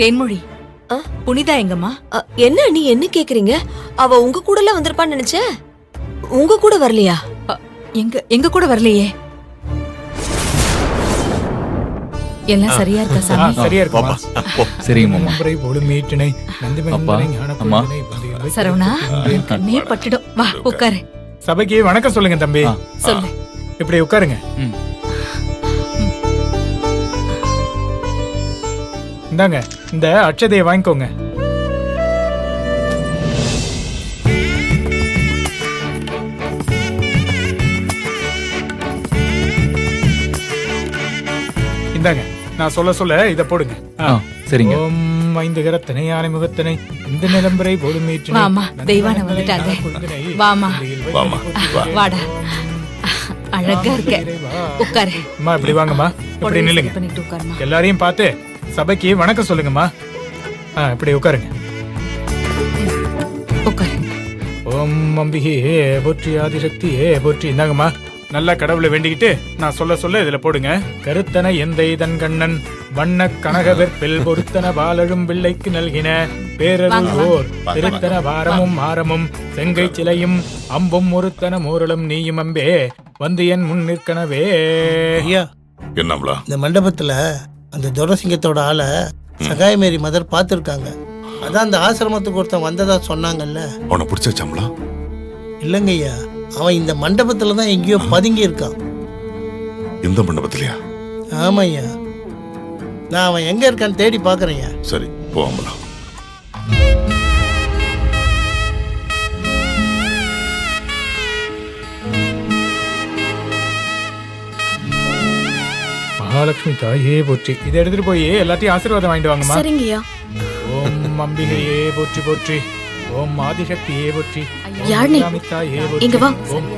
தேன்மொழி, புனிதா எங்கம்மா? என்ன நீ என்ன கேக்குறீங்க? அவ உங்க கூட எல்லாம் வந்திருப்பான்னு நினைச்சேன். உங்க கூட வரலையா? எங்க கூட வரலையே. எல்லாம் சரியா இருக்கா சாமி? சரியா இருக்குமா? சரிங்க மாமா. அம்மா. சரவணா, கண்ணே பட்டுடும். வா உட்காரு. சபைக்கு வணக்கம் சொல்லுங்க தம்பி. சொல்லு. இப்படி உட்காருங்க. இந்தாங்க, இந்த அட்சதையை வாங்கிக்கோங்க. இந்தாங்க, நான் சொல்ல சொல்ல இத போடுங்க. சரிங்க. ஓம் ஐந்து கரத்தனை யானை முகத்தனை இந்த நிலம்பரை போடும் மீற்றினை. வாமா, தெய்வான வந்துட்டாங்க. வாமா, வாடா. அழகா இருக்க. உட்காரு. அம்மா இப்படி வாங்கம்மா. இப்படி நில்லுங்க. பண்ணிட்டு உட்காருமா. எல்லாரையும் பார்த்து சபைக்கு வணக்கம் சொல்லுங்கம்மா. இப்படி உட்காருங்க. உட்காரு. ஓம் அம்பிகையே போற்றி, ஆதிசக்தியே போற்றி. இந்தாங்கம்மா, நல்லா கடவுளை வேண்டிக்கிட்டு நான் சொல்ல சொல்ல இதுல போடுங்க. கருத்தன எந்தை தன் கண்ணன் வண்ண கனகவெற்பில் பொருத்தன பாலழும் பிள்ளைக்கு நல்கின பேரருள் ஓர் திருத்தன வாரமும் ஆரமும் செங்கை சிலையும் அம்பும் ஒருத்தன மூரலும் நீயும் அம்பே வந்து என் முன் நிற்கனவே. ஐயா, என்னம்லா? இந்த மண்டபத்துல அந்த துரசிங்கத்தோட ஆளை சகாயமேரி மதர் பார்த்துருக்காங்க. அதான் அந்த ஆசிரமத்துக்கு ஒருத்தன் வந்ததா சொன்னாங்கல்ல. அவனை பிடிச்சாச்சாம்லா? இல்லைங்க ஐயா, அவன் இந்த மண்டபத்துல தான் எங்கேயோ பதுங்கி இருக்கான். இந்த மண்டபத்திலயா? ஆமா ஐயா, நான் அவன் எங்க இருக்கான்னு தேடி பாக்குறேன். சரி, போவாமலா. மகாலட்சுமி தாயே போற்றி. இதை எடுத்துட்டு போய் எல்லாத்தையும் ஆசீர்வாதம் வாங்கிட்டு வாங்கம்மா. சரிங்கய்யா. ஓம் அம்பிகையே போற்றி போற்றி. ஓம் ஆதிசக்தியே போற்றி. யாழ்னி, தாயே இங்க வா. ஓம்